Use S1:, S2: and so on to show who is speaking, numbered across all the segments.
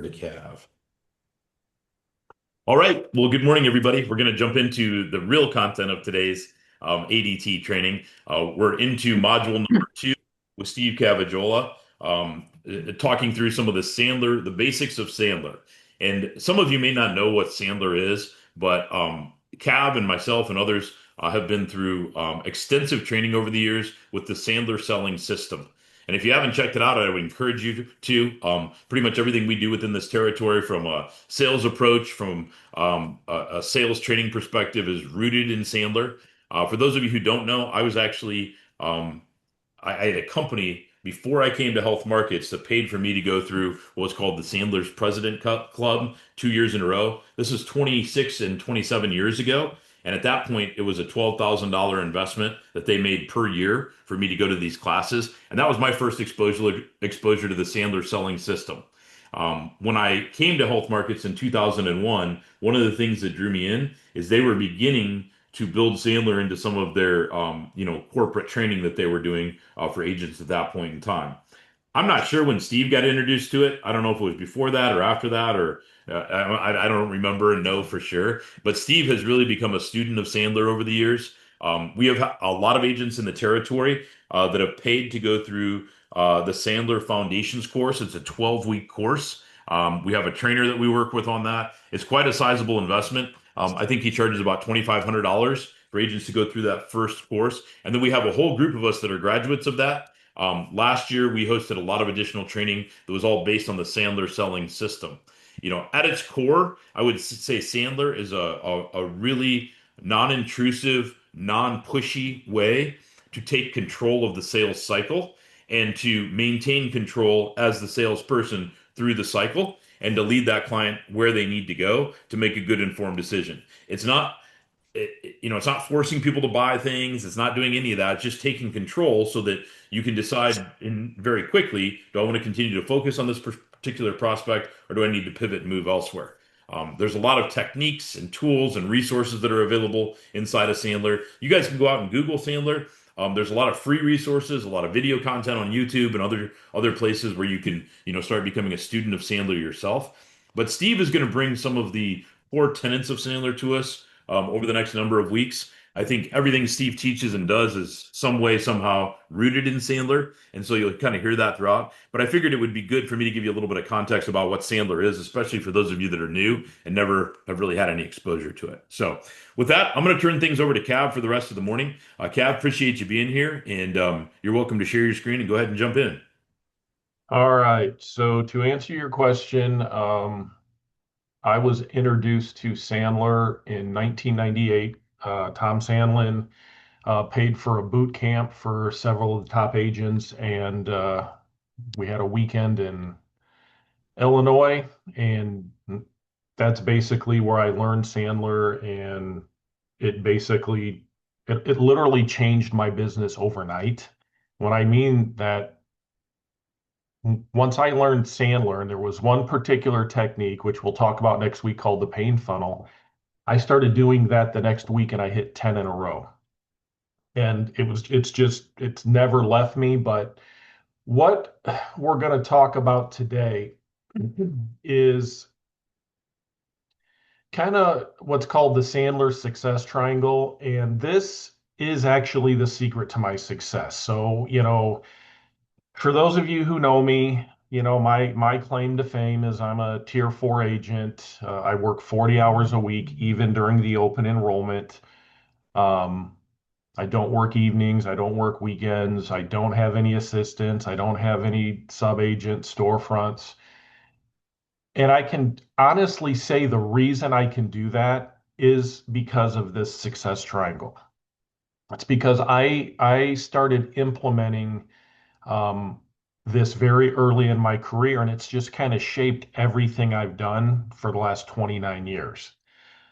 S1: To Cav. All right. Well, good morning, everybody. We're going to jump into the real content of today's ADT training. We're into module number two with Steve Cavajola, talking through some of the Sandler, the basics of Sandler. And some of you may not know what Sandler is, but Cav and myself and others have been through extensive training over the years with the Sandler selling system. And if you haven't checked it out, I would encourage you to. Pretty much everything we do within this territory, from a sales approach, from a sales training perspective, is rooted in Sandler. For those of you who don't know, I was actually I had a company before I came to Health Markets that paid for me to go through what was called the Sandler's President Club 2 years in a row. This is 26 and 27 years ago. And at that point, it was a $12,000 investment that they made per year for me to go to these classes. And that was my first exposure to the Sandler selling system. When I came to Health Markets in 2001, one of the things that drew me in is they were beginning to build Sandler into some of their, corporate training that they were doing for agents at that point in time. I'm not sure when Steve got introduced to it. I don't know if it was before that or after that, or I don't remember and know for sure. But Steve has really become a student of Sandler over the years. We have a lot of agents in the territory that have paid to go through the Sandler Foundations course. It's a 12-week course. We have a trainer that we work with on that. It's quite a sizable investment. I think he charges about $2,500 for agents to go through that first course. And then we have a whole group of us that are graduates of that. Last year, we hosted a lot of additional training that was all based on the Sandler selling system. At its core, I would say Sandler is a really non-intrusive, non-pushy way to take control of the sales cycle and to maintain control as the salesperson through the cycle and to lead that client where they need to go to make a good informed decision. It's not forcing people to buy things. It's not doing any of that. It's just taking control so that you can decide very quickly, do I want to continue to focus on this particular prospect, or do I need to pivot and move elsewhere? There's a lot of techniques and tools and resources that are available inside of Sandler. You guys can go out and Google Sandler. There's a lot of free resources, a lot of video content on YouTube and other places where you can, start becoming a student of Sandler yourself. But Steve is going to bring some of the core tenets of Sandler to us over the next number of weeks. I think everything Steve teaches and does is some way, somehow rooted in Sandler. And so you'll kind of hear that throughout. But I figured it would be good for me to give you a little bit of context about what Sandler is, especially for those of you that are new and never have really had any exposure to it. So with that, I'm going to turn things over to Cav for the rest of the morning. Cav, appreciate you being here. And you're welcome to share your screen and go ahead and jump in.
S2: All right. So to answer your question, I was introduced to Sandler in 1998. Tom Sandlin paid for a boot camp for several of the top agents, and we had a weekend in Illinois, and that's basically where I learned Sandler, and it literally changed my business overnight. When I mean that, once I learned Sandler, and there was one particular technique, which we'll talk about next week, called the pain funnel. I started doing that the next week and I hit 10 in a row. And it's never left me. But what we're going to talk about today is kind of what's called the Sandler success triangle. And this is actually the secret to my success. So, for those of you who know me, my claim to fame is I'm a tier four agent. I work 40 hours a week, even during the open enrollment. Um, I don't work evenings. I don't work weekends. I don't have any assistants. I don't have any sub agent storefronts. And I can honestly say the reason I can do that is because of this success triangle. It's because I started implementing um, this very early in my career, and it's just kind of shaped everything I've done for the last 29 years.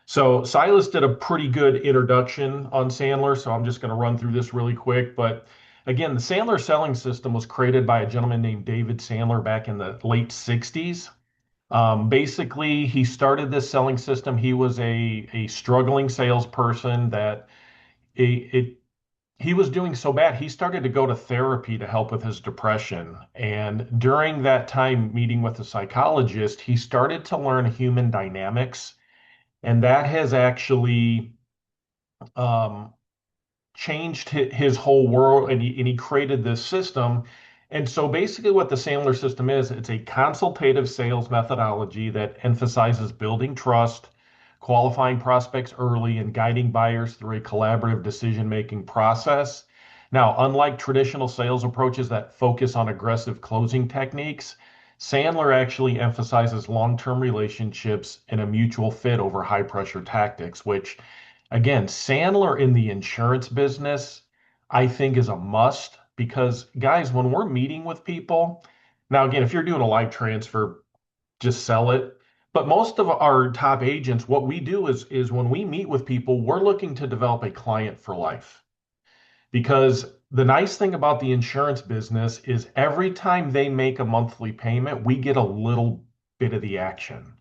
S2: So Silas did a pretty good introduction on Sandler, so I'm just going to run through this really quick. But again, the Sandler selling system was created by a gentleman named David Sandler back in the late 60s. Basically, he started this selling system. He was a struggling salesperson that it he was doing so bad, he started to go to therapy to help with his depression. And during that time, meeting with a psychologist, he started to learn human dynamics. And that has actually um, changed his whole world, and he created this system. And so basically what the Sandler system is, it's a consultative sales methodology that emphasizes building trust, qualifying prospects early, and guiding buyers through a collaborative decision-making process. Now, unlike traditional sales approaches that focus on aggressive closing techniques, Sandler actually emphasizes long-term relationships and a mutual fit over high-pressure tactics, which again, Sandler in the insurance business, I think is a must because, guys, when we're meeting with people, now again, if you're doing a live transfer, just sell it. But most of our top agents, what we do is when we meet with people, we're looking to develop a client for life. Because the nice thing about the insurance business is every time they make a monthly payment, we get a little bit of the action.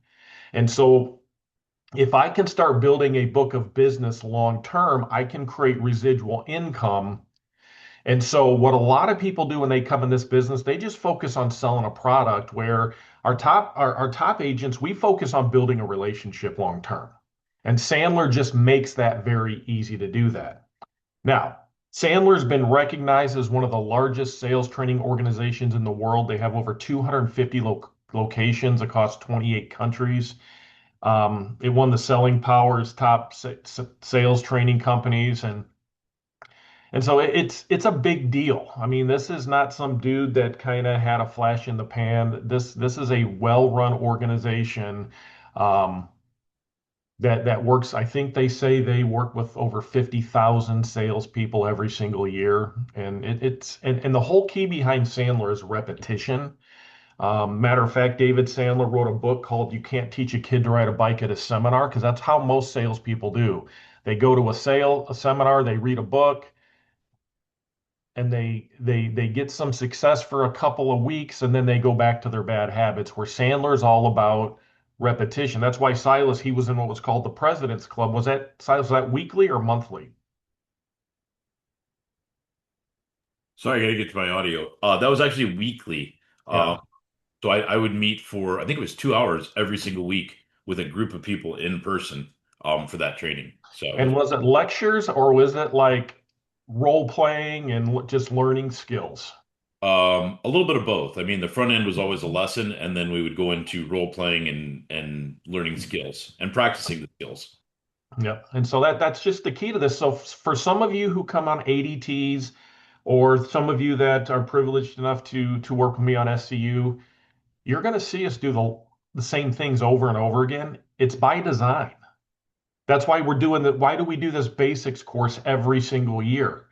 S2: And so if I can start building a book of business long term, I can create residual income. And so, what a lot of people do when they come in this business, they just focus on selling a product. Where our top agents, we focus on building a relationship long term. And Sandler just makes that very easy to do that. Now, Sandler's been recognized as one of the largest sales training organizations in the world. They have over 250 locations across 28 countries. It won the Selling Powers top sales training companies, and so it's a big deal. I mean, this is not some dude that kind of had a flash in the pan. This is a well-run organization um, that works. I think they say they work with over 50,000 salespeople every single year, and and the whole key behind Sandler is repetition. Matter of fact, David Sandler wrote a book called You Can't Teach a Kid to Ride a Bike at a Seminar, because that's how most salespeople do. They go to a seminar, they read a book, and they get some success for a couple of weeks, and then they go back to their bad habits. Where Sandler is all about repetition. That's why Silas, he was in what was called the President's Club. Was that Silas, was that weekly or monthly?
S1: Sorry, I gotta get to my audio. That was actually weekly.
S2: Yeah.
S1: So I would meet for, I think it was 2 hours every single week with a group of people in person for that training. So it was
S2: And was it lectures or was it like role playing and just learning skills?
S1: a little bit of both. I mean, the front end was always a lesson, and then we would go into role playing and learning skills and practicing the skills.
S2: Yep. And so that's just the key to this. So for some of you who come on ADTs, or some of you that are privileged enough to work with me on SCU, you're going to see us do the same things over and over again. It's by design. That's why we're doing that. Why do we do this basics course every single year?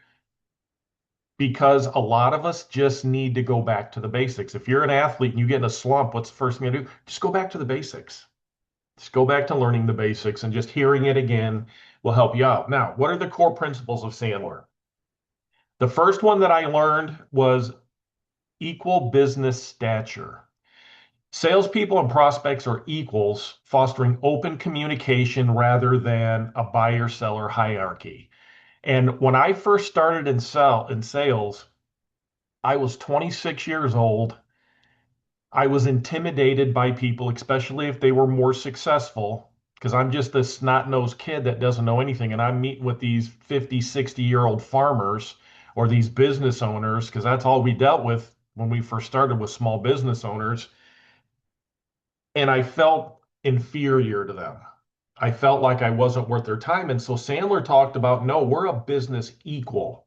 S2: Because a lot of us just need to go back to the basics. If you're an athlete and you get in a slump, what's the first thing you do? Just go back to the basics. Just go back to learning the basics, and just hearing it again will help you out. Now, what are the core principles of Sandler? The first one that I learned was equal business stature. Salespeople and prospects are equals, fostering open communication rather than a buyer seller hierarchy. And when I first started in sales, I was 26 years old. I was intimidated by people, especially if they were more successful, because I'm just this snot-nosed kid that doesn't know anything. And I'm meeting with these 50, 60-year-old farmers or these business owners, because that's all we dealt with when we first started with small business owners. And I felt inferior to them. I felt like I wasn't worth their time. And so Sandler talked about, no, we're a business equal.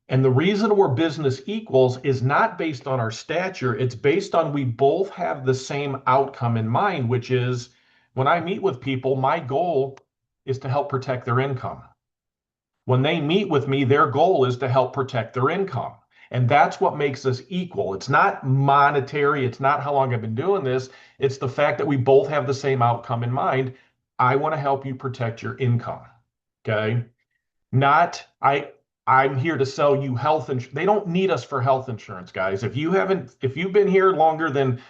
S2: And the reason we're business equals is not based on our stature. It's based on we both have the same outcome in mind, which is when I meet with people, my goal is to help protect their income. When they meet with me, their goal is to help protect their income. And that's what makes us equal. It's not monetary. It's not how long I've been doing this. It's the fact that we both have the same outcome in mind. I want to help you protect your income. Okay. Not I'm here to sell you health insurance. They don't need us for health insurance, guys. If you've been here longer than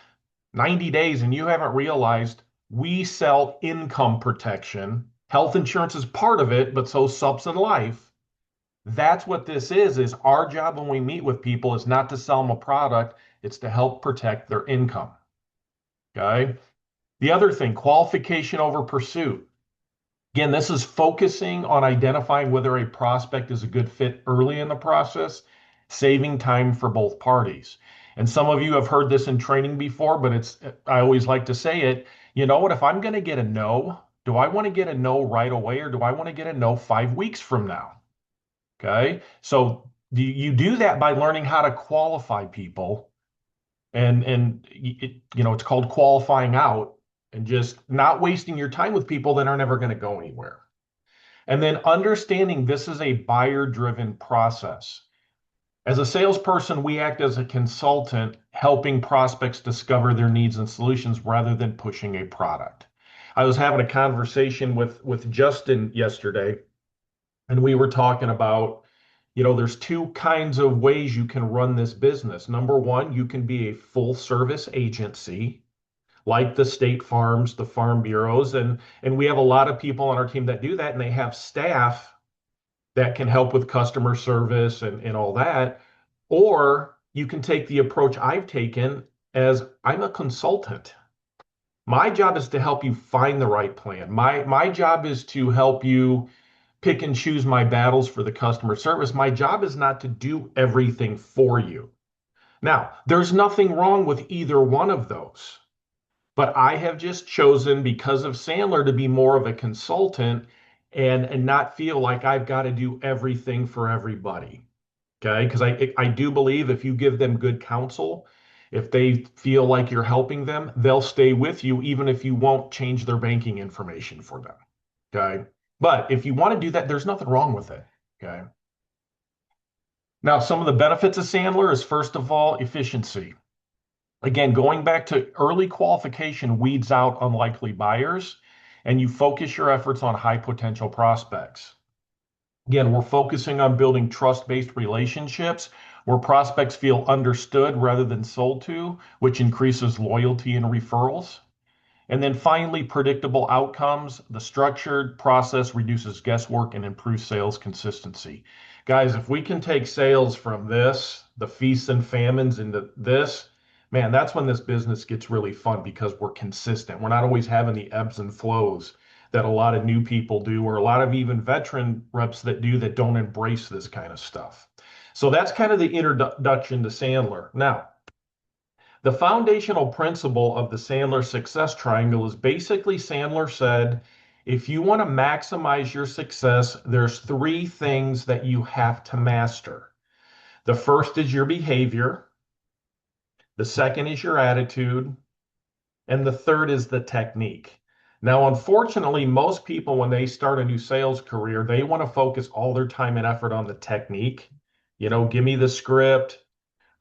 S2: 90 days and you haven't realized, we sell income protection. Health insurance is part of it, but so subs in life. That's what this is our job when we meet with people is not to sell them a product, it's to help protect their income. Okay. The other thing, qualification over pursuit. Again, this is focusing on identifying whether a prospect is a good fit early in the process, saving time for both parties. And some of you have heard this in training before, but I always like to say it. You know what? If I'm going to get a no, do I want to get a no right away or do I want to get a no 5 weeks from now? Okay. So you do that by learning how to qualify people it's called qualifying out and just not wasting your time with people that are never going to go anywhere. And then understanding this is a buyer driven process. As a salesperson, we act as a consultant, helping prospects discover their needs and solutions rather than pushing a product. I was having a conversation with Justin yesterday, and we were talking about, there's two kinds of ways you can run this business. Number one, you can be a full service agency like the state farms, the farm bureaus, and we have a lot of people on our team that do that, and they have staff that can help with customer service and all that. Or you can take the approach I've taken as I'm a consultant. My job is to help you find the right plan. My job is to help you pick and choose my battles for the customer service. My job is not to do everything for you. Now, there's nothing wrong with either one of those. But I have just chosen because of Sandler to be more of a consultant and not feel like I've got to do everything for everybody. Okay. Because I do believe if you give them good counsel, if they feel like you're helping them, they'll stay with you, even if you won't change their banking information for them. Okay. But if you want to do that, there's nothing wrong with it. Okay. Now, some of the benefits of Sandler is first of all, efficiency. Again, going back to early qualification weeds out unlikely buyers, and you focus your efforts on high potential prospects. Again, we're focusing on building trust-based relationships where prospects feel understood rather than sold to, which increases loyalty and referrals. And then finally, predictable outcomes. The structured process reduces guesswork and improves sales consistency. Guys, if we can take sales from this, the feasts and famines, into this, man, that's when this business gets really fun because we're consistent. We're not always having the ebbs and flows that a lot of new people do, or a lot of even veteran reps that do that don't embrace this kind of stuff. So that's kind of the introduction to Sandler. Now, the foundational principle of the Sandler success triangle is basically Sandler said, if you want to maximize your success, there's three things that you have to master. The first is your behavior. The second is your attitude. And the third is the technique. Now, unfortunately, most people, when they start a new sales career, they want to focus all their time and effort on the technique. Give me the script.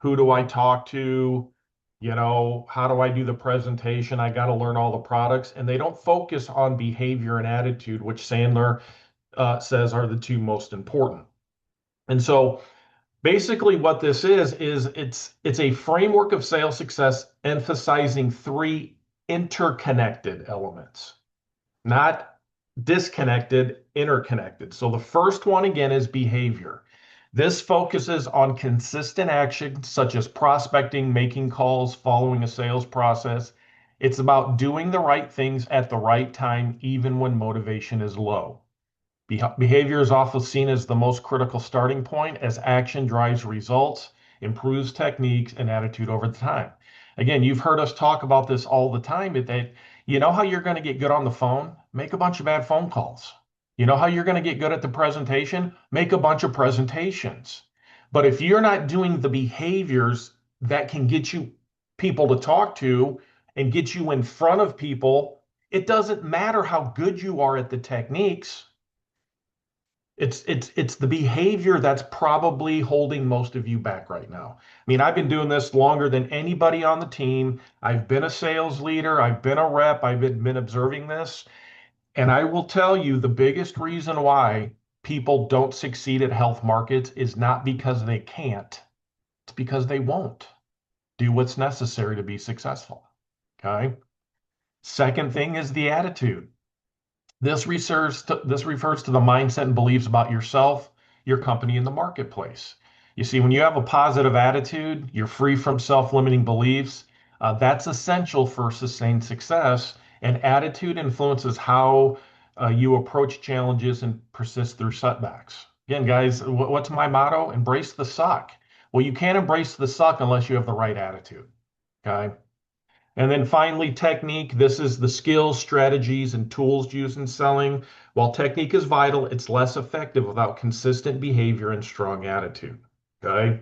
S2: Who do I talk to? How do I do the presentation? I got to learn all the products. And they don't focus on behavior and attitude, which Sandler says are the two most important. And so basically what this is it's a framework of sales success emphasizing three interconnected elements, not disconnected, interconnected. So the first one again is behavior. This focuses on consistent actions such as prospecting, making calls, following a sales process. It's about doing the right things at the right time, even when motivation is low. Behavior is often seen as the most critical starting point as action drives results, improves techniques and attitude over time. Again, you've heard us talk about this all the time. That you know how you're going to get good on the phone? Make a bunch of bad phone calls. You know how you're going to get good at the presentation? Make a bunch of presentations. But if you're not doing the behaviors that can get you people to talk to and get you in front of people, it doesn't matter how good you are at the techniques. It's the behavior that's probably holding most of you back right now. I mean, I've been doing this longer than anybody on the team. I've been a sales leader, I've been a rep, I've been observing this. And I will tell you the biggest reason why people don't succeed at health markets is not because they can't, it's because they won't do what's necessary to be successful. Okay. Second thing is the attitude. This refers to the mindset and beliefs about yourself, your company in the marketplace. You see, when you have a positive attitude, you're free from self-limiting beliefs. That's essential for sustained success, and attitude influences how you approach challenges and persist through setbacks. Again, guys, what's my motto? Embrace the suck. Well, you can't embrace the suck unless you have the right attitude. Okay. And then finally, technique. This is the skills, strategies, and tools used in selling. While technique is vital, it's less effective without consistent behavior and strong attitude. Okay.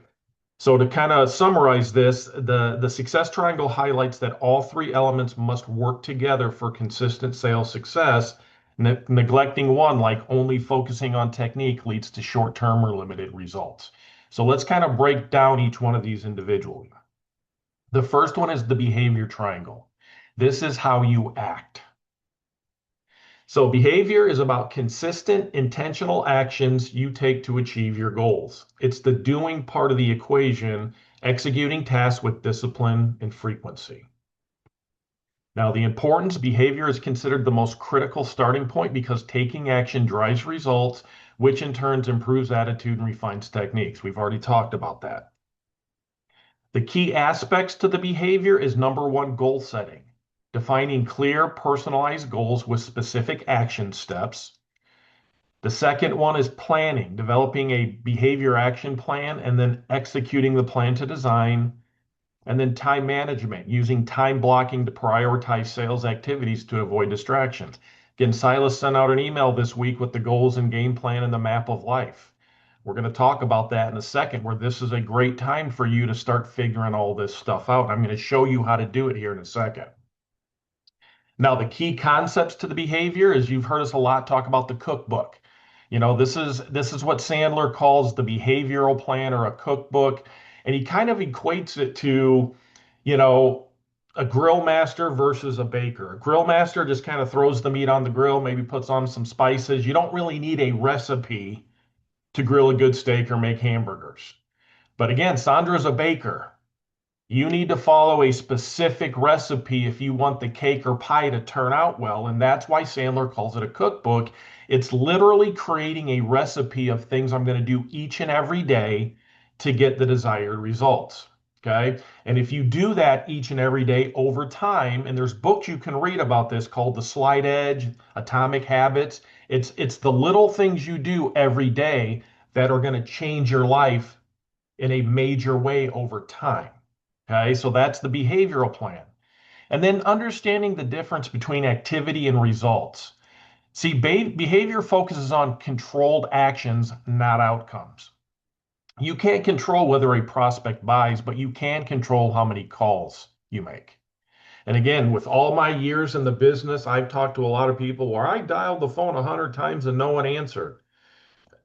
S2: So to kind of summarize this, the success triangle highlights that all three elements must work together for consistent sales success. Neglecting one, like only focusing on technique, leads to short-term or limited results. So let's kind of break down each one of these individually. The first one is the behavior triangle. This is how you act. So behavior is about consistent, intentional actions you take to achieve your goals. It's the doing part of the equation, executing tasks with discipline and frequency. Now, the importance behavior is considered the most critical starting point because taking action drives results, which in turn improves attitude and refines techniques. We've already talked about that. The key aspects to the behavior is number one, goal setting, defining clear, personalized goals with specific action steps. The second one is planning, developing a behavior action plan and then executing the plan to design. And then time management, using time blocking to prioritize sales activities to avoid distractions. Again, Silas sent out an email this week with the goals and game plan and the map of life. We're going to talk about that in a second, where this is a great time for you to start figuring all this stuff out. I'm going to show you how to do it here in a second. Now, the key concepts to the behavior is you've heard us a lot talk about the cookbook. This is what Sandler calls the behavioral plan or a cookbook, and he kind of equates it to, you know, a grill master versus a baker. A grill master just kind of throws the meat on the grill, maybe puts on some spices. You don't really need a recipe to grill a good steak or make hamburgers. But again, Sandra's a baker. You need to follow a specific recipe if you want the cake or pie to turn out well. And that's why Sandler calls it a cookbook. It's literally creating a recipe of things I'm going to do each and every day to get the desired results. Okay. And if you do that each and every day over time, and there's books you can read about this called The Slight Edge, Atomic Habits. It's the little things you do every day that are going to change your life in a major way over time. Okay, so that's the behavioral plan. And then understanding the difference between activity and results. See, behavior focuses on controlled actions, not outcomes. You can't control whether a prospect buys, but you can control how many calls you make. And again, with all my years in the business, I've talked to a lot of people where I dialed the phone 100 times and no one answered.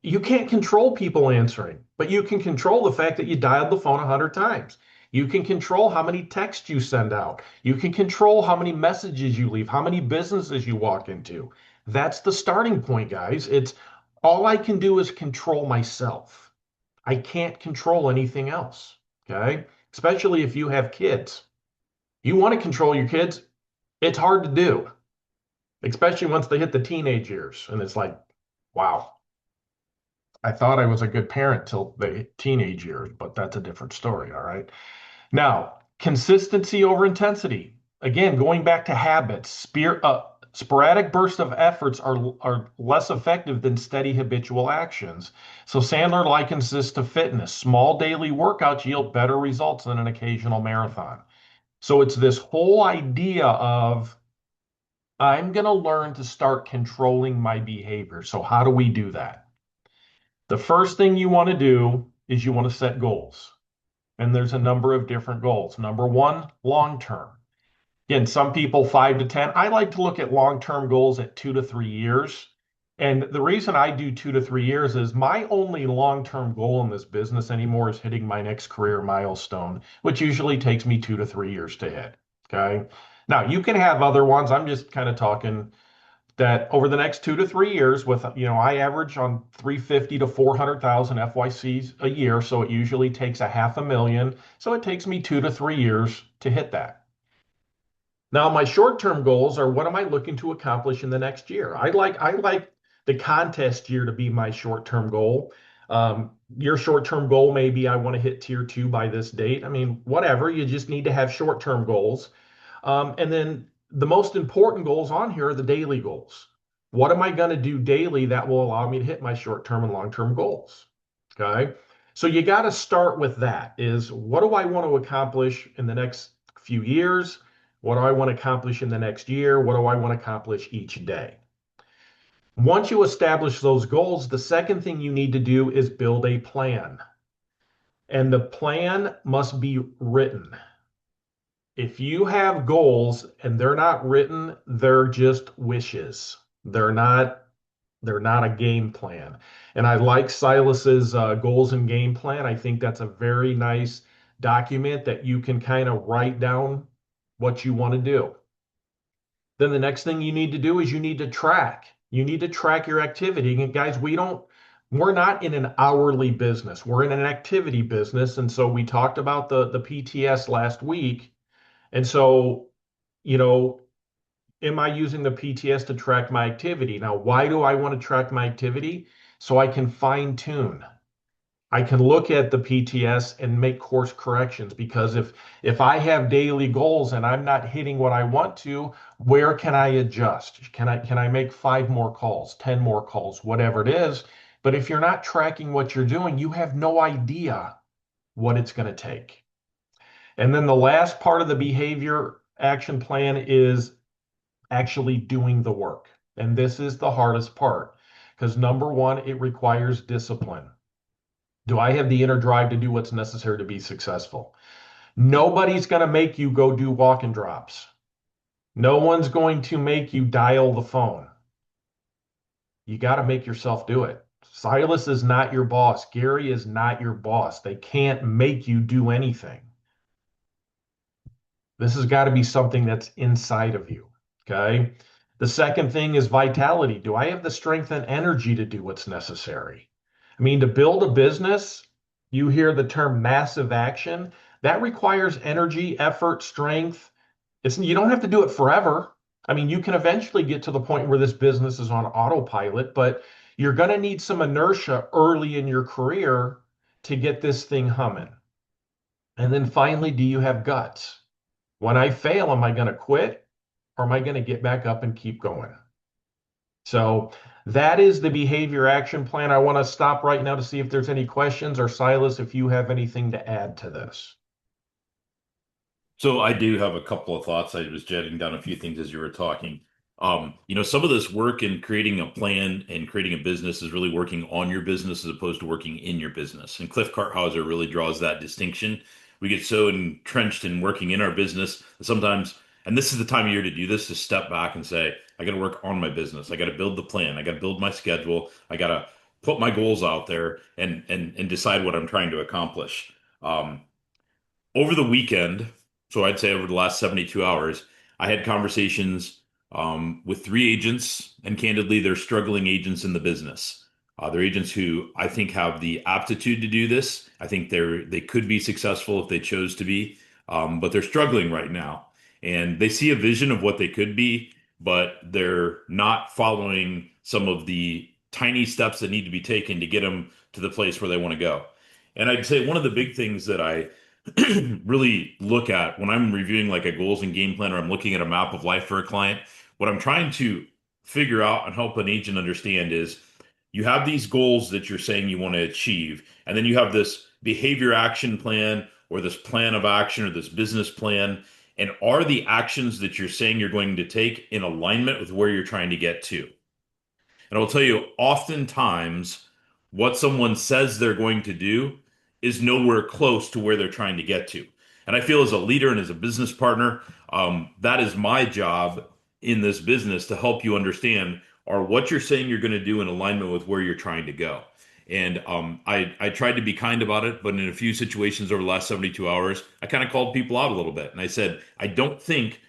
S2: You can't control people answering, but you can control the fact that you dialed the phone 100 times. You can control how many texts you send out. You can control how many messages you leave, how many businesses you walk into. That's the starting point, guys. It's all I can do is control myself. I can't control anything else. Okay. Especially if you have kids. You want to control your kids. It's hard to do, especially once they hit the teenage years. And it's like, wow, I thought I was a good parent till the teenage years, but that's a different story. All right. Now, consistency over intensity. Again, going back to habits, sporadic bursts of efforts are less effective than steady habitual actions. So Sandler likens this to fitness. Small daily workouts yield better results than an occasional marathon. So it's this whole idea of I'm going to learn to start controlling my behavior. So how do we do that? The first thing you want to do is you want to set goals. And there's a number of different goals. Number one, long term. Again, some people 5 to 10. I like to look at long term goals at 2 to 3 years. And the reason I do 2 to 3 years is my only long term goal in this business anymore is hitting my next career milestone, which usually takes me 2 to 3 years to hit. Okay. Now, you can have other ones. I'm just kind of talking that over the next 2 to 3 years with, I average on 350 to 400,000 FYCs a year. So it usually takes a 500,000. So it takes me 2 to 3 years to hit that. Now, my short-term goals are what am I looking to accomplish in the next year? I like the contest year to be my short-term goal. Your short-term goal may be I want to hit tier two by this date. I mean, whatever, you just need to have short-term goals. And then the most important goals on here are the daily goals. What am I going to do daily that will allow me to hit my short-term and long-term goals? Okay. So you got to start with that is what do I want to accomplish in the next few years? What do I want to accomplish in the next year? What do I want to accomplish each day? Once you establish those goals, the second thing you need to do is build a plan. And the plan must be written. If you have goals and they're not written, they're just wishes. They're not they're not a game plan. And I like Silas's goals and game plan. I think that's a very nice document that you can kind of write down what you want to do. Then the next thing you need to do is you need to track. You need to track your activity. And guys, we're not in an hourly business. We're in an activity business. And so we talked about the PTS last week. And so, you know, am I using the PTS to track my activity? Now, why do I want to track my activity? So I can fine tune. I can look at the PTS and make course corrections because if I have daily goals and I'm not hitting what I want to, where can I adjust? Can I make 5 more calls, 10 more calls, whatever it is? But if you're not tracking what you're doing, you have no idea what it's going to take. And then the last part of the behavior action plan is actually doing the work. And this is the hardest part because number one, it requires discipline. Do I have the inner drive to do what's necessary to be successful? Nobody's going to make you go do walk and drops. No one's going to make you dial the phone. You got to make yourself do it. Silas is not your boss. Gary is not your boss. They can't make you do anything. This has got to be something that's inside of you. Okay. The second thing is vitality. Do I have the strength and energy to do what's necessary? I mean, to build a business, you hear the term massive action. That requires energy, effort, strength. You don't have to do it forever. I mean, you can eventually get to the point where this business is on autopilot, but you're going to need some inertia early in your career to get this thing humming. And then finally, do you have guts? When I fail, am I going to quit or am I going to get back up and keep going? So that is the behavior action plan. I want to stop right now to see if there's any questions or Silas, if you have anything to add to this.
S1: So I do have a couple of thoughts. I was jotting down a few things as you were talking. Some of this work in creating a plan and creating a business is really working on your business as opposed to working in your business. And Cliff Carthauser really draws that distinction. We get so entrenched in working in our business that sometimes, and this is the time of year to do this, to step back and say, I got to work on my business. I got to build the plan. I got to build my schedule. I got to put my goals out there and decide what I'm trying to accomplish. Um, Over the weekend, so I'd say over the last 72 hours, I had conversations with 3 agents, and candidly, they're struggling agents in the business. They're agents who I think have the aptitude to do this. I think they could be successful if they chose to be, but they're struggling right now, and they see a vision of what they could be, but they're not following some of the tiny steps that need to be taken to get them to the place where they want to go. And I'd say one of the big things that I really look at when I'm reviewing like a goals and game plan or I'm looking at a map of life for a client, what I'm trying to figure out and help an agent understand is you have these goals that you're saying you want to achieve, and then you have this behavior action plan or this plan of action or this business plan. And are the actions that you're saying you're going to take in alignment with where you're trying to get to? And I will tell you, oftentimes, what someone says they're going to do is nowhere close to where they're trying to get to. And I feel as a leader and as a business partner, that is my job in this business to help you understand are what you're saying you're going to do in alignment with where you're trying to go. And I tried to be kind about it, but in a few situations over the last 72 hours, I kind of called people out a little bit. And I said, I don't think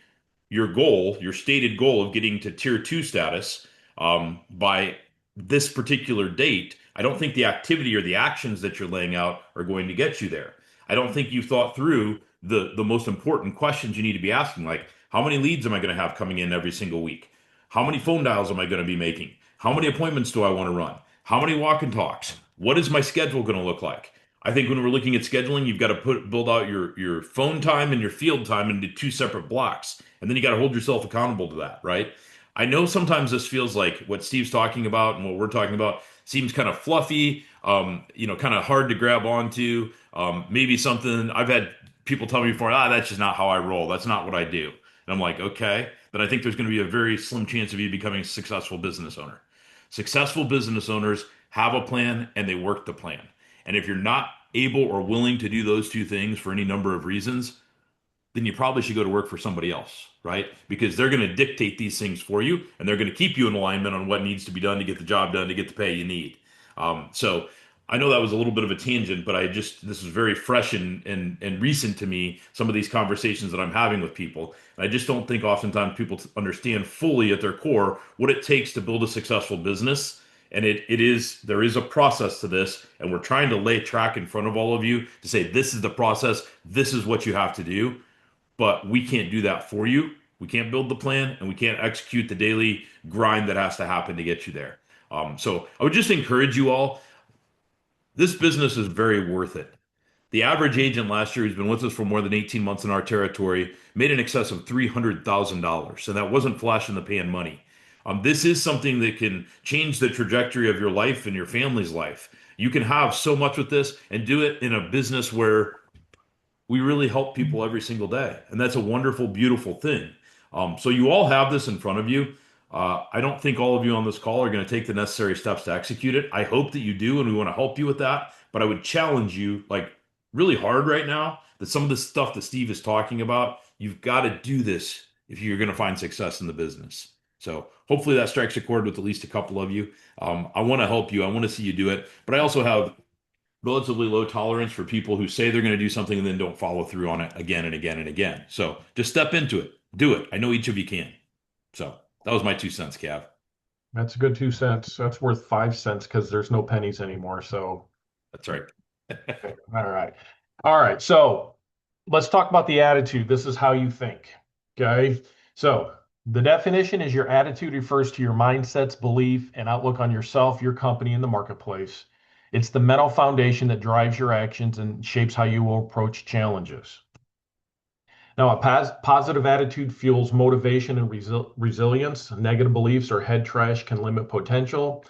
S1: your goal, your stated goal of getting to tier two status by this particular date, I don't think the activity or the actions that you're laying out are going to get you there. I don't think you've thought through the most important questions you need to be asking, like how many leads am I going to have coming in every single week? How many phone dials am I going to be making? How many appointments do I want to run? How many walk and talks? What is my schedule going to look like? I think when we're looking at scheduling, you've got to build out your phone time and your field time into two separate blocks. And then you got to hold yourself accountable to that, right? I know sometimes this feels like what Steve's talking about and what we're talking about seems kind of fluffy, kind of hard to grab onto. Maybe something I've had people tell me before, that's just not how I roll. That's not what I do. And I'm like, okay. But I think there's going to be a very slim chance of you becoming a successful business owner. Successful business owners have a plan and they work the plan. And if you're not able or willing to do those two things for any number of reasons, then you probably should go to work for somebody else, right? Because they're going to dictate these things for you and they're going to keep you in alignment on what needs to be done to get the job done to get the pay you need. So I know that was a little bit of a tangent, but this is very fresh and recent to me, some of these conversations that I'm having with people. And I just don't think oftentimes people understand fully at their core what it takes to build a successful business. And there is a process to this, and we're trying to lay track in front of all of you to say, this is the process, this is what you have to do, but we can't do that for you. We can't build the plan and we can't execute the daily grind that has to happen to get you there. So I would just encourage you all. This business is very worth it. The average agent last year who's been with us for more than 18 months in our territory made in excess of $300,000. And that wasn't flash in the pan money. This is something that can change the trajectory of your life and your family's life. You can have so much with this and do it in a business where we really help people every single day. And that's a wonderful, beautiful thing. So you all have this in front of you. I don't think all of you on this call are going to take the necessary steps to execute it. I hope that you do, and we want to help you with that. But I would challenge you, like really hard right now, that some of the stuff that Steve is talking about, you've got to do this if you're going to find success in the business. So hopefully that strikes a chord with at least a couple of you. I want to help you. I want to see you do it. But I also have relatively low tolerance for people who say they're going to do something and then don't follow through on it again and again and again. So just step into it. Do it. I know each of you can. So that was my 2 cents, Cav.
S2: That's a good 2 cents. That's worth 5 cents because there's no pennies anymore. So,
S1: That's right.
S2: okay. All right. All right. So let's talk about the attitude. This is how you think. Okay. So the definition is your attitude refers to your mindsets, belief, and outlook on yourself, your company, and the marketplace. It's the mental foundation that drives your actions and shapes how you will approach challenges. Now, a positive attitude fuels motivation and resilience. Negative beliefs or head trash can limit potential.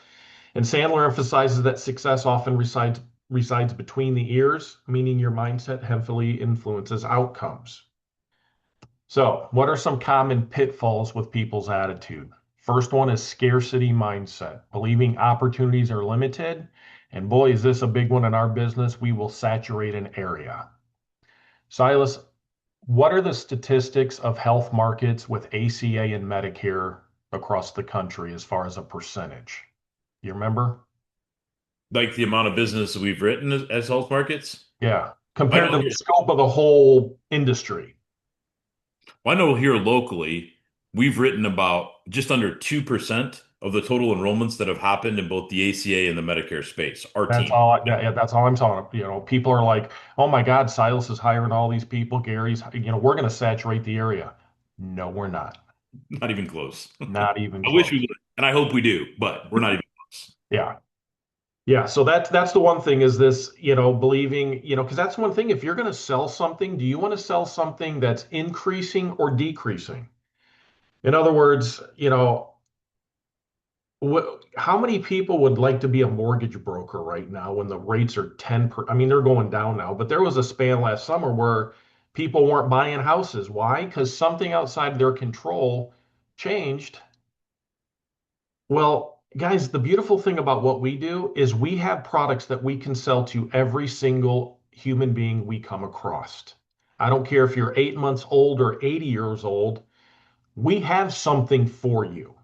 S2: And Sandler emphasizes that success often resides between the ears, meaning your mindset heavily influences outcomes. So, what are some common pitfalls with people's attitude? First one is scarcity mindset, believing opportunities are limited. And boy, is this a big one in our business. We will saturate an area. Silas, what are the statistics of health markets with ACA and Medicare across the country as far as a percentage? You remember?
S1: Like the amount of business that we've written as health markets.
S2: Yeah,
S1: I
S2: compared
S1: know
S2: to the
S1: here,
S2: scope of the whole industry.
S1: I know here locally, we've written about just under 2% of the total enrollments that have happened in both the ACA and the Medicare space. Our
S2: That's
S1: team.
S2: all. Yeah, that's all I'm telling. People are like, "Oh my God, Silas is hiring all these people. Gary's, we're going to saturate the area." No, we're not.
S1: Not even close.
S2: Not even
S1: I wish we
S2: close.
S1: would, and I hope we do, but we're not even close.
S2: Yeah. Yeah, so that's the one thing is this, believing, because that's one thing. If you're going to sell something, do you want to sell something that's increasing or decreasing? In other words, how many people would like to be a mortgage broker right now when the rates are 10 I mean, they're going down now, but there was a span last summer where people weren't buying houses. Why? Because something outside their control changed. Well, guys, the beautiful thing about what we do is we have products that we can sell to every single human being we come across. I don't care if you're 8 months old or 80 years old, we have something for you.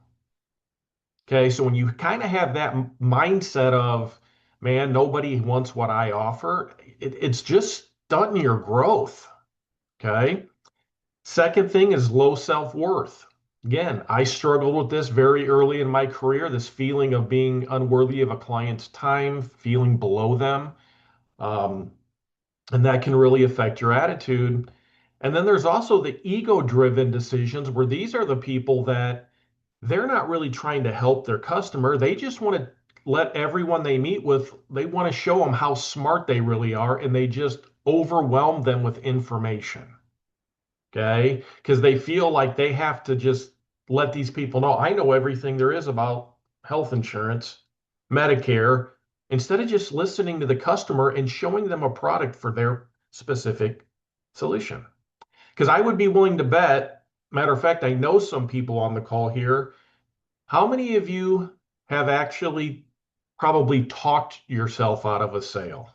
S2: Okay, so when you kind of have that mindset of, man, nobody wants what I offer, it's just stunting your growth. Okay. Second thing is low self-worth. Again, I struggled with this very early in my career, this feeling of being unworthy of a client's time, feeling below them. Um, and that can really affect your attitude. And then there's also the ego-driven decisions where these are the people that they're not really trying to help their customer. They just want to let everyone they meet with, they want to show them how smart they really are, and they just overwhelm them with information. Okay? Because they feel like they have to just let these people know, I know everything there is about health insurance, Medicare, instead of just listening to the customer and showing them a product for their specific solution. Because I would be willing to bet, matter of fact, I know some people on the call here. How many of you have actually probably talked yourself out of a sale?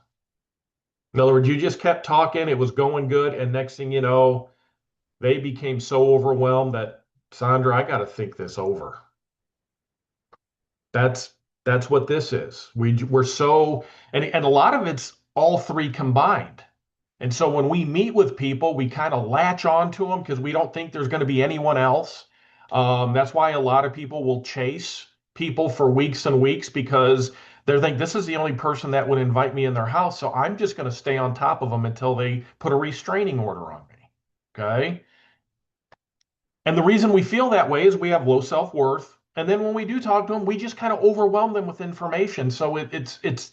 S2: In other words, you just kept talking, it was going good, and next thing you know, they became so overwhelmed that, Sandra, I got to think this over. That's that's what this is. We're so, and a lot of it's all three combined. And so when we meet with people, we kind of latch on to them because we don't think there's going to be anyone else. That's why a lot of people will chase people for weeks and weeks because they think this is the only person that would invite me in their house. So I'm just going to stay on top of them until they put a restraining order on me. Okay. And the reason we feel that way is we have low self-worth. And then when we do talk to them, we just kind of overwhelm them with information. So it's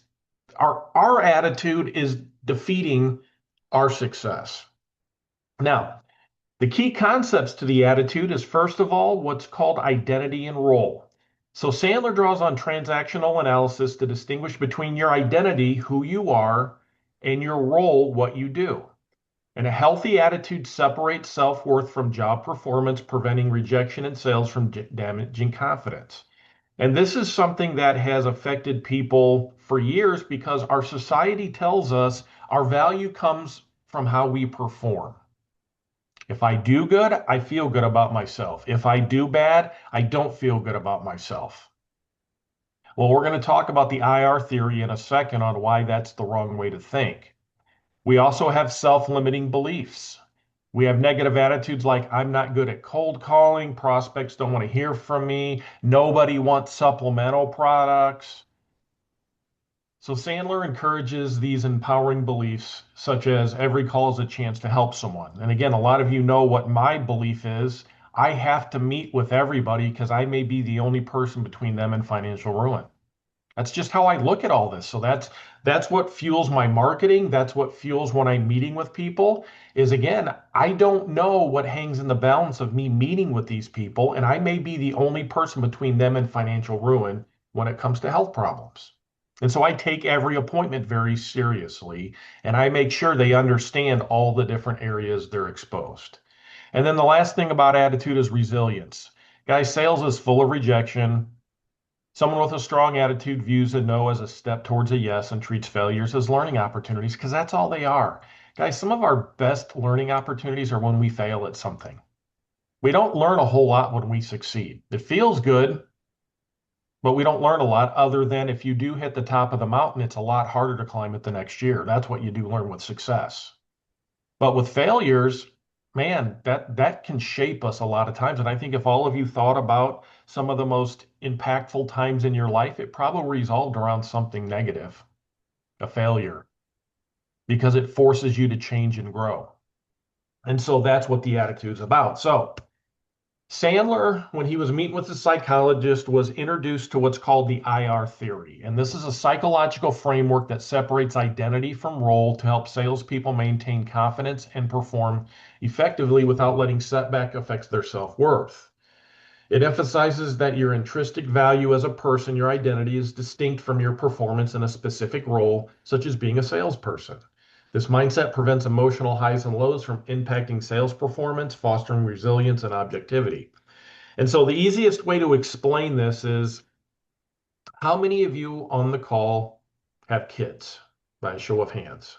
S2: our attitude is defeating our success. Now, the key concepts to the attitude is first of all, what's called identity and role. So Sandler draws on transactional analysis to distinguish between your identity, who you are, and your role, what you do. And a healthy attitude separates self-worth from job performance, preventing rejection in sales from damaging confidence. And this is something that has affected people for years because our society tells us our value comes from how we perform. If I do good, I feel good about myself. If I do bad, I don't feel good about myself. Well, we're going to talk about the IR theory in a second on why that's the wrong way to think. We also have self-limiting beliefs. We have negative attitudes like, I'm not good at cold calling, prospects don't want to hear from me, nobody wants supplemental products. So Sandler encourages these empowering beliefs, such as every call is a chance to help someone. And again, a lot of you know what my belief is. I have to meet with everybody because I may be the only person between them and financial ruin. That's just how I look at all this. So that's what fuels my marketing. That's what fuels when I'm meeting with people is again, I don't know what hangs in the balance of me meeting with these people, and I may be the only person between them and financial ruin when it comes to health problems. And so I take every appointment very seriously, and I make sure they understand all the different areas they're exposed. And then the last thing about attitude is resilience. Guys, sales is full of rejection. Someone with a strong attitude views a no as a step towards a yes and treats failures as learning opportunities because that's all they are. Guys, some of our best learning opportunities are when we fail at something. We don't learn a whole lot when we succeed. It feels good, but we don't learn a lot other than if you do hit the top of the mountain, it's a lot harder to climb it the next year. That's what you do learn with success. But with failures, man, that can shape us a lot of times. And I think if all of you thought about some of the most impactful times in your life, it probably resolved around something negative, a failure, because it forces you to change and grow. And so that's what the attitude's about. So Sandler, when he was meeting with the psychologist, was introduced to what's called the IR theory. And this is a psychological framework that separates identity from role to help salespeople maintain confidence and perform effectively without letting setback affect their self-worth. It emphasizes that your intrinsic value as a person, your identity, is distinct from your performance in a specific role, such as being a salesperson. This mindset prevents emotional highs and lows from impacting sales performance, fostering resilience and objectivity. And so the easiest way to explain this is how many of you on the call have kids by a show of hands?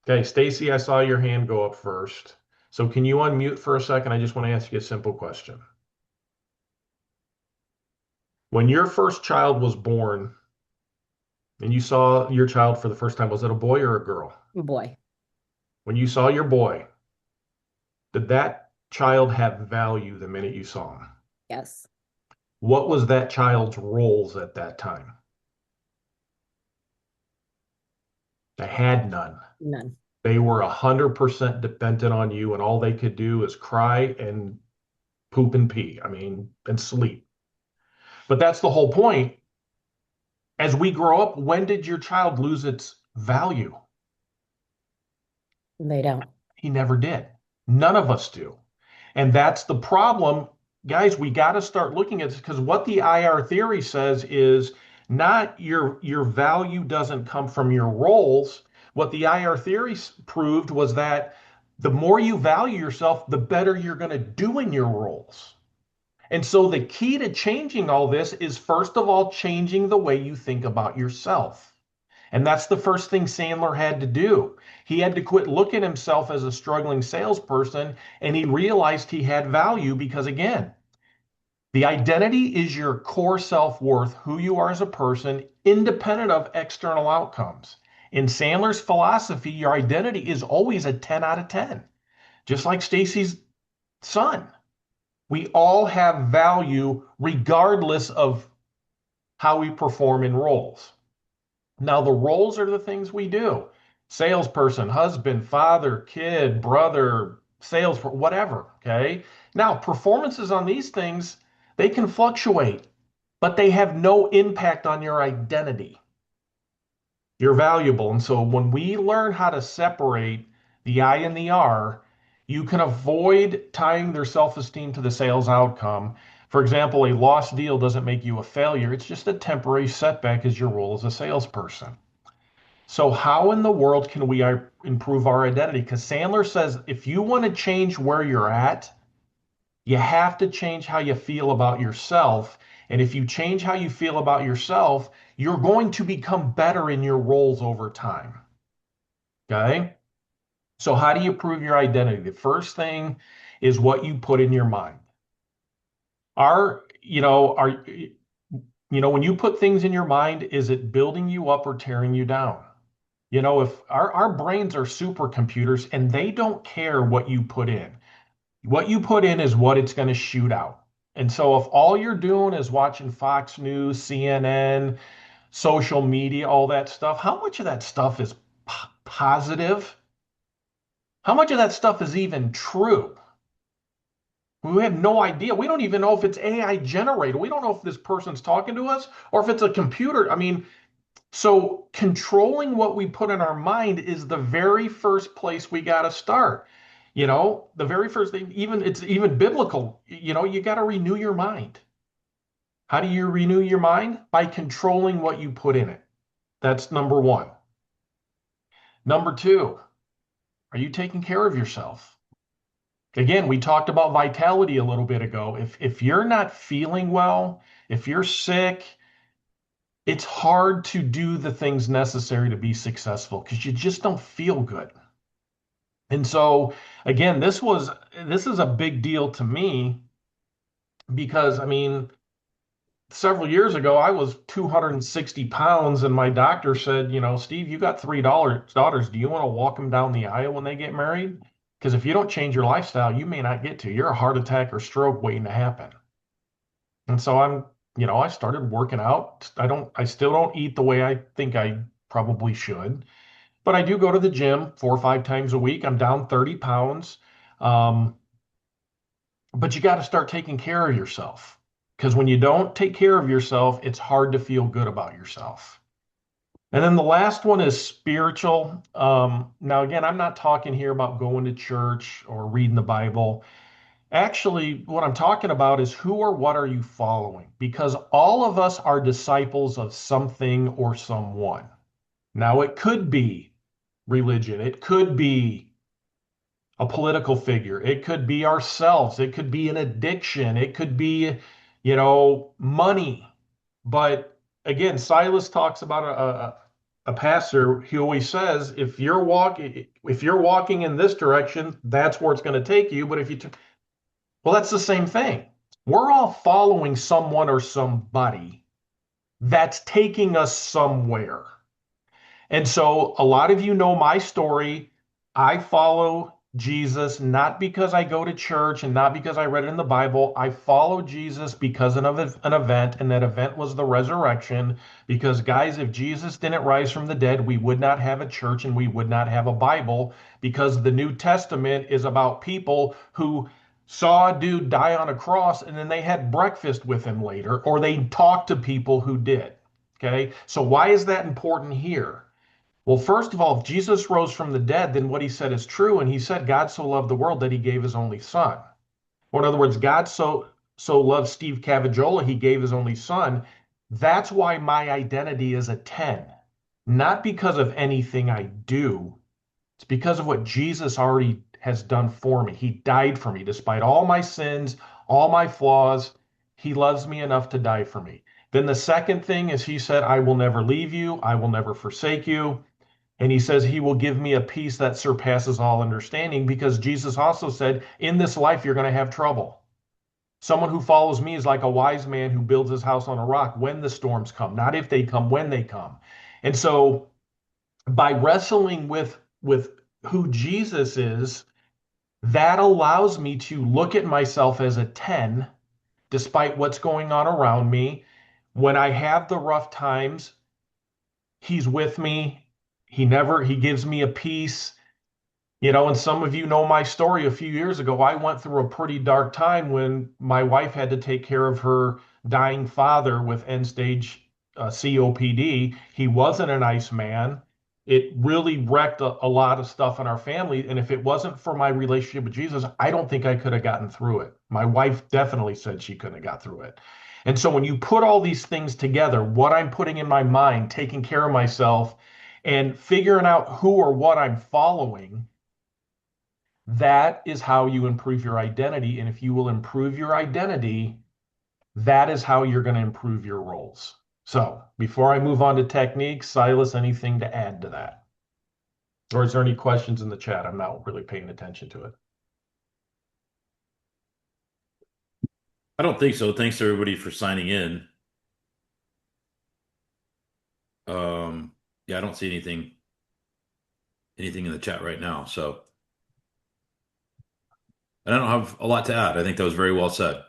S2: Okay, Stacy, I saw your hand go up first. So can you unmute for a second? I just want to ask you a simple question. When your first child was born and you saw your child for the first time, was it a boy or a girl?
S3: Boy.
S2: When you saw your boy, did that child have value the minute you saw him?
S3: Yes.
S2: What was that child's roles at that time? They had none.
S3: None.
S2: They were 100% dependent on you, and all they could do is cry and poop and pee. I mean, and sleep. But that's the whole point. As we grow up, when did your child lose its value?
S3: They don't.
S2: He never did. None of us do. And that's the problem. Guys, we got to start looking at this because what the IR theory says is not your value doesn't come from your roles. What the IR theory proved was that the more you value yourself, the better you're going to do in your roles. And so the key to changing all this is first of all changing the way you think about yourself. And that's the first thing Sandler had to do. He had to quit looking at himself as a struggling salesperson and he realized he had value because, again, the identity is your core self worth, who you are as a person, independent of external outcomes. In Sandler's philosophy, your identity is always a 10 out of 10, just like Stacy's son. We all have value regardless of how we perform in roles. Now, the roles are the things we do: salesperson, husband, father, kid, brother, sales, whatever. Okay. Now, performances on these things, they can fluctuate, but they have no impact on your identity. You're valuable. And so when we learn how to separate the I and the R, you can avoid tying their self esteem to the sales outcome. For example, a lost deal doesn't make you a failure, it's just a temporary setback as your role as a salesperson. So, how in the world can we improve our identity? Because Sandler says if you want to change where you're at, you have to change how you feel about yourself. And if you change how you feel about yourself, you're going to become better in your roles over time. Okay. So, how do you prove your identity? The first thing is what you put in your mind. When you put things in your mind, is it building you up or tearing you down? If our brains are supercomputers and they don't care what you put in is what it's going to shoot out. And so if all you're doing is watching Fox News, CNN, social media, all that stuff, how much of that stuff is positive? How much of that stuff is even true? We have no idea. We don't even know if it's AI generated. We don't know if this person's talking to us or if it's a computer. I mean, so controlling what we put in our mind is the very first place we got to start. The very first thing, it's even biblical, you got to renew your mind. How do you renew your mind? By controlling what you put in it. That's number one. Number two, are you taking care of yourself? Again, we talked about vitality a little bit ago. If you're not feeling well, if you're sick, it's hard to do the things necessary to be successful because you just don't feel good. And so again, this is a big deal to me because I mean, several years ago I was 260 pounds and my doctor said, Steve, you got daughters. Do you want to walk them down the aisle when they get married? Because if you don't change your lifestyle, you may not get to. You're a heart attack or stroke waiting to happen. And so I started working out. I still don't eat the way I think I probably should, but I do go to the gym 4 or 5 times a week. I'm down 30 pounds. Um, but you got to start taking care of yourself because when you don't take care of yourself, it's hard to feel good about yourself. And then the last one is spiritual. Now, again, I'm not talking here about going to church or reading the Bible. Actually, what I'm talking about is who or what are you following? Because all of us are disciples of something or someone. Now, it could be religion, it could be a political figure, it could be ourselves, it could be an addiction, it could be, money. But again, Silas talks about a pastor. He always says, if you're walking in this direction, that's where it's going to take you. But well, that's the same thing. We're all following someone or somebody that's taking us somewhere. And so a lot of you know my story. I follow Jesus not because I go to church and not because I read it in the Bible. I follow Jesus because of an event, and that event was the resurrection. Because, guys, if Jesus didn't rise from the dead, we would not have a church and we would not have a Bible, because the New Testament is about people who saw a dude die on a cross and then they had breakfast with him later, or they talked to people who did. Okay. So why is that important here? Well, first of all, if Jesus rose from the dead, then what he said is true. And he said, God so loved the world that he gave his only son. Or in other words, God so loved Steve Cavajola, he gave his only son. That's why my identity is a 10. Not because of anything I do. It's because of what Jesus already has done for me. He died for me despite all my sins, all my flaws. He loves me enough to die for me. Then the second thing is he said, I will never leave you. I will never forsake you. And he says he will give me a peace that surpasses all understanding because Jesus also said, in this life, you're going to have trouble. Someone who follows me is like a wise man who builds his house on a rock when the storms come, not if they come, when they come. And so by wrestling with who Jesus is, that allows me to look at myself as a 10 despite what's going on around me. When I have the rough times, he's with me. He gives me a peace. And some of you know my story. A few years ago, I went through a pretty dark time when my wife had to take care of her dying father with end stage COPD. He wasn't a nice man. It really wrecked a lot of stuff in our family. And if it wasn't for my relationship with Jesus, I don't think I could have gotten through it. My wife definitely said she couldn't have got through it. And so when you put all these things together, what I'm putting in my mind, taking care of myself, and figuring out who or what I'm following, that is how you improve your identity. And if you will improve your identity, that is how you're going to improve your roles. So before I move on to techniques, Silas, anything to add to that? Or is there any questions in the chat? I'm not really paying attention to it.
S1: I don't think so. Thanks to everybody for signing in. Yeah, I don't see anything in the chat right now. So I don't have a lot to add. I think that was very well said.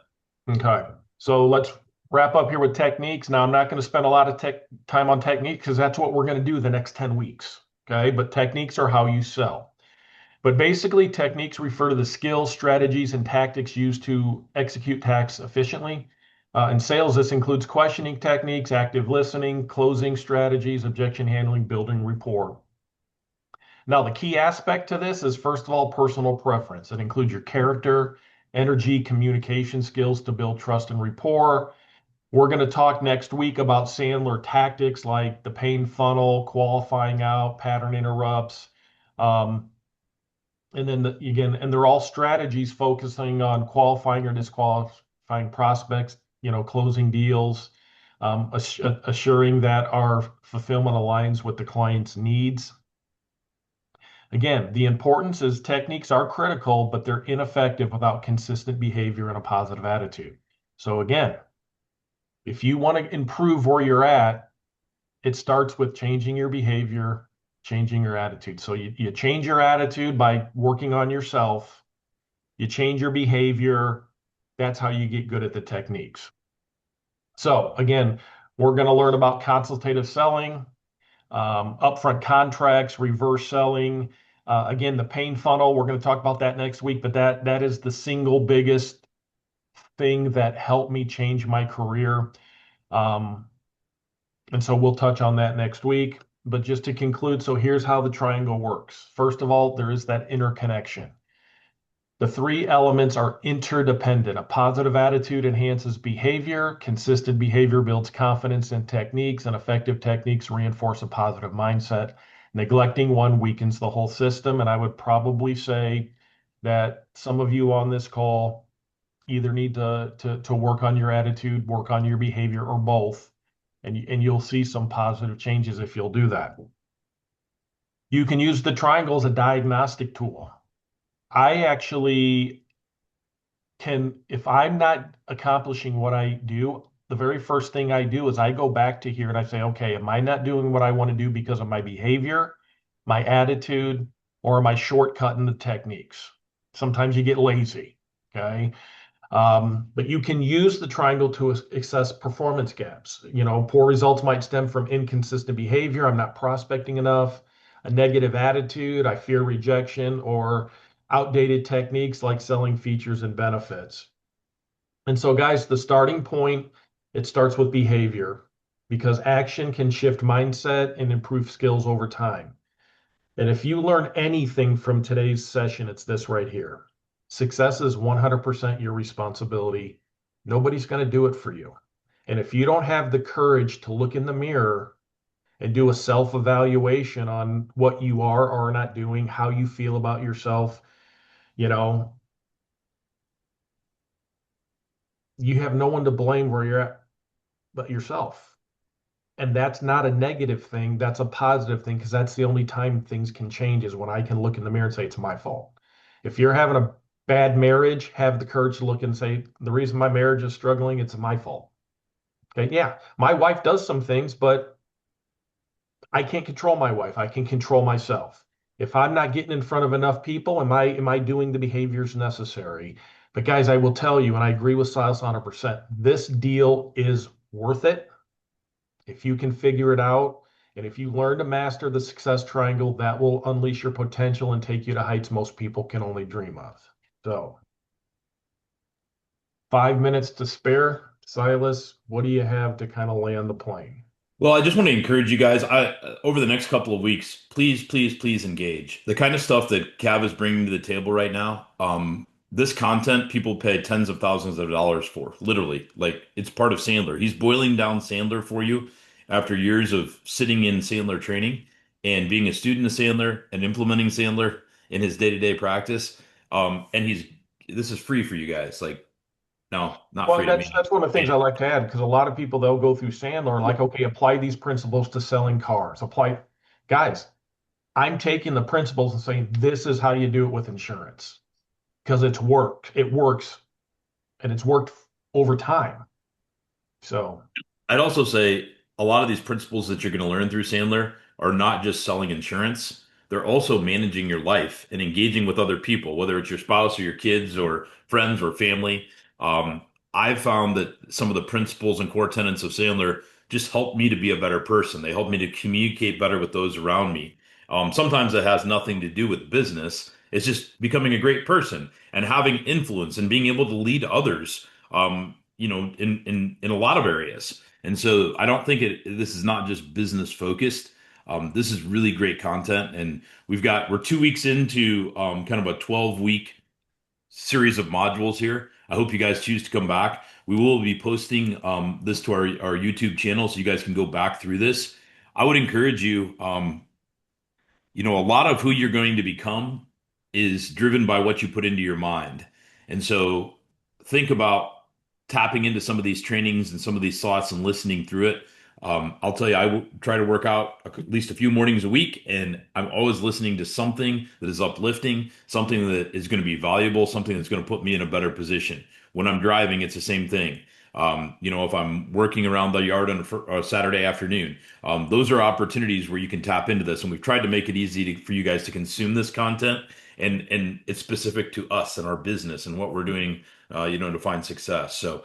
S2: Okay. So let's wrap up here with techniques. Now, I'm not going to spend a lot of time on techniques because that's what we're going to do the next 10 weeks. Okay. But techniques are how you sell. But basically, techniques refer to the skills, strategies, and tactics used to execute tasks efficiently. In sales, this includes questioning techniques, active listening, closing strategies, objection handling, building rapport. Now, the key aspect to this is, first of all, personal preference. It includes your character, energy, communication skills to build trust and rapport. We're going to talk next week about Sandler tactics like the pain funnel, qualifying out, pattern interrupts. Um, and then again, and they're all strategies focusing on qualifying or disqualifying prospects, closing deals, assuring that our fulfillment aligns with the client's needs. Again, the importance is techniques are critical, but they're ineffective without consistent behavior and a positive attitude. So again, if you want to improve where you're at, it starts with changing your behavior, changing your attitude. So you change your attitude by working on yourself. You change your behavior. That's how you get good at the techniques. So again, we're going to learn about consultative selling, upfront contracts, reverse selling. Again, the pain funnel, we're going to talk about that next week, but that is the single biggest thing that helped me change my career. And so we'll touch on that next week. But just to conclude, so here's how the triangle works. First of all, there is that interconnection. The three elements are interdependent. A positive attitude enhances behavior, consistent behavior builds confidence in techniques, and effective techniques reinforce a positive mindset. Neglecting one weakens the whole system. And I would probably say that some of you on this call either need to work on your attitude, work on your behavior, or both. And you'll see some positive changes if you'll do that. You can use the triangle as a diagnostic tool. I actually can, if I'm not accomplishing what I do, the very first thing I do is I go back to here and I say, okay, am I not doing what I want to do because of my behavior, my attitude, or am I shortcutting the techniques? Sometimes you get lazy, okay? But you can use the triangle to assess performance gaps. Poor results might stem from inconsistent behavior. I'm not prospecting enough, a negative attitude. I fear rejection, or outdated techniques like selling features and benefits. And so, guys, the starting point, it starts with behavior. because action can shift mindset and improve skills over time. And if you learn anything from today's session, it's this right here. Success is 100% your responsibility. Nobody's going to do it for you. And if you don't have the courage to look in the mirror and do a self evaluation on what you are or are not doing, how you feel about yourself, you know, you have no one to blame where you're at but yourself. And that's not a negative thing. That's a positive thing because that's the only time things can change is when I can look in the mirror and say, it's my fault. If you're having a bad marriage, have the courage to look and say, the reason my marriage is struggling, it's my fault. Okay. Yeah. My wife does some things, but I can't control my wife. I can control myself. If I'm not getting in front of enough people, am I doing the behaviors necessary? But guys, I will tell you, and I agree with Silas 100%, this deal is worth it if you can figure it out. And if you learn to master the success triangle, that will unleash your potential and take you to heights most people can only dream of. So, 5 minutes to spare. Silas, what do you have to kind of land the plane?
S1: Well, I just want to encourage you guys. Over the next couple of weeks, please, please, please engage. The kind of stuff that Cav is bringing to the table right now. This content people pay tens of thousands of dollars for, literally. Like it's part of Sandler. He's boiling down Sandler for you after years of sitting in Sandler training and being a student of Sandler and implementing Sandler in his day-to-day practice. And this is free for you guys. Like, no, not
S2: Well,
S1: free
S2: and
S1: to
S2: that's
S1: me.
S2: that's one of the things I like to add because a lot of people they'll go through Sandler and like, okay, apply these principles to selling cars. Apply, guys. I'm taking the principles and saying this is how you do it with insurance because it's worked. It works, and it's worked over time. So,
S1: I'd also say a lot of these principles that you're going to learn through Sandler are not just selling insurance. They're also managing your life and engaging with other people, whether it's your spouse or your kids or friends or family. Um, I've found that some of the principles and core tenets of Sandler just help me to be a better person. They help me to communicate better with those around me. Sometimes it has nothing to do with business. It's just becoming a great person and having influence and being able to lead others. In a lot of areas. And so I don't think this is not just business focused. This is really great content. And we're 2 weeks into kind of a 12-week series of modules here. I hope you guys choose to come back. We will be posting this to our YouTube channel so you guys can go back through this. I would encourage you. A lot of who you're going to become is driven by what you put into your mind. And so think about tapping into some of these trainings and some of these thoughts and listening through it. I'll tell you, try to work out at least a few mornings a week, and I'm always listening to something that is uplifting, something that is going to be valuable, something that's going to put me in a better position. When I'm driving, it's the same thing. If I'm working around the yard on a Saturday afternoon, those are opportunities where you can tap into this. And we've tried to make it easy for you guys to consume this content. And it's specific to us and our business and what we're doing, to find success. So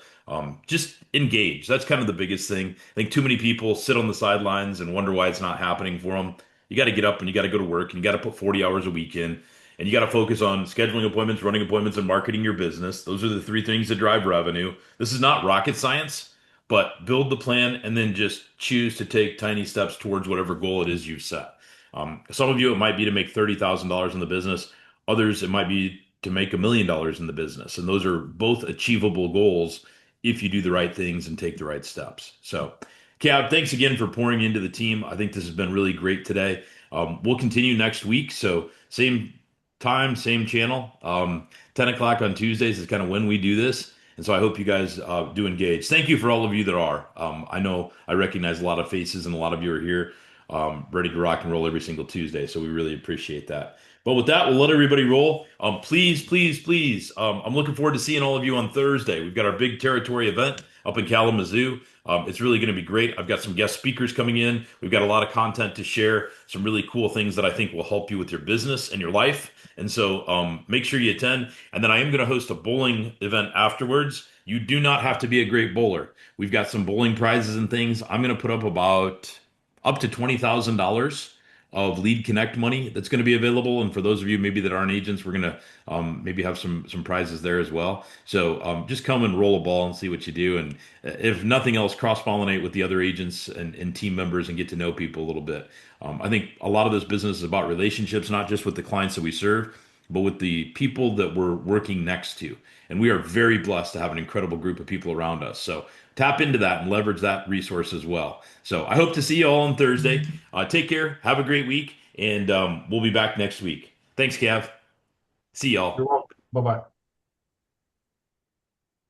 S1: just engage. That's kind of the biggest thing. I think too many people sit on the sidelines and wonder why it's not happening for them. You got to get up and you got to go to work and you got to put 40 hours a week in. And you got to focus on scheduling appointments, running appointments, and marketing your business. Those are the three things that drive revenue. This is not rocket science, but build the plan and then just choose to take tiny steps towards whatever goal it is you've set. Some of you, it might be to make $30,000 in the business. Others, it might be to make $1 million in the business. And those are both achievable goals if you do the right things and take the right steps. So, Cab, thanks again for pouring into the team. I think this has been really great today. We'll continue next week. So, same time, same channel. 10 o'clock on Tuesdays is kind of when we do this. And so I hope you guys do engage. Thank you for all of you that are. I know I recognize a lot of faces and a lot of you are here ready to rock and roll every single Tuesday. So we really appreciate that. But with that, we'll let everybody roll. Please, please, please. I'm looking forward to seeing all of you on Thursday. We've got our big territory event up in Kalamazoo. It's really going to be great. I've got some guest speakers coming in. We've got a lot of content to share, some really cool things that I think will help you with your business and your life. And so make sure you attend. And then I am going to host a bowling event afterwards. You do not have to be a great bowler. We've got some bowling prizes and things. I'm going to put up about up to $20,000 of Lead Connect money that's going to be available. And for those of you maybe that aren't agents, we're going to maybe have some prizes there as well. So just come and roll a ball and see what you do. And if nothing else, cross-pollinate with the other agents and team members and get to know people a little bit. I think a lot of this business is about relationships, not just with the clients that we serve, but with the people that we're working next to. And we are very blessed to have an incredible group of people around us. So tap into that and leverage that resource as well. So I hope to see you all on Thursday. Take care. Have a great week. And we'll be back next week. Thanks, Cav. See
S2: You're
S1: y'all.
S2: welcome. Bye bye.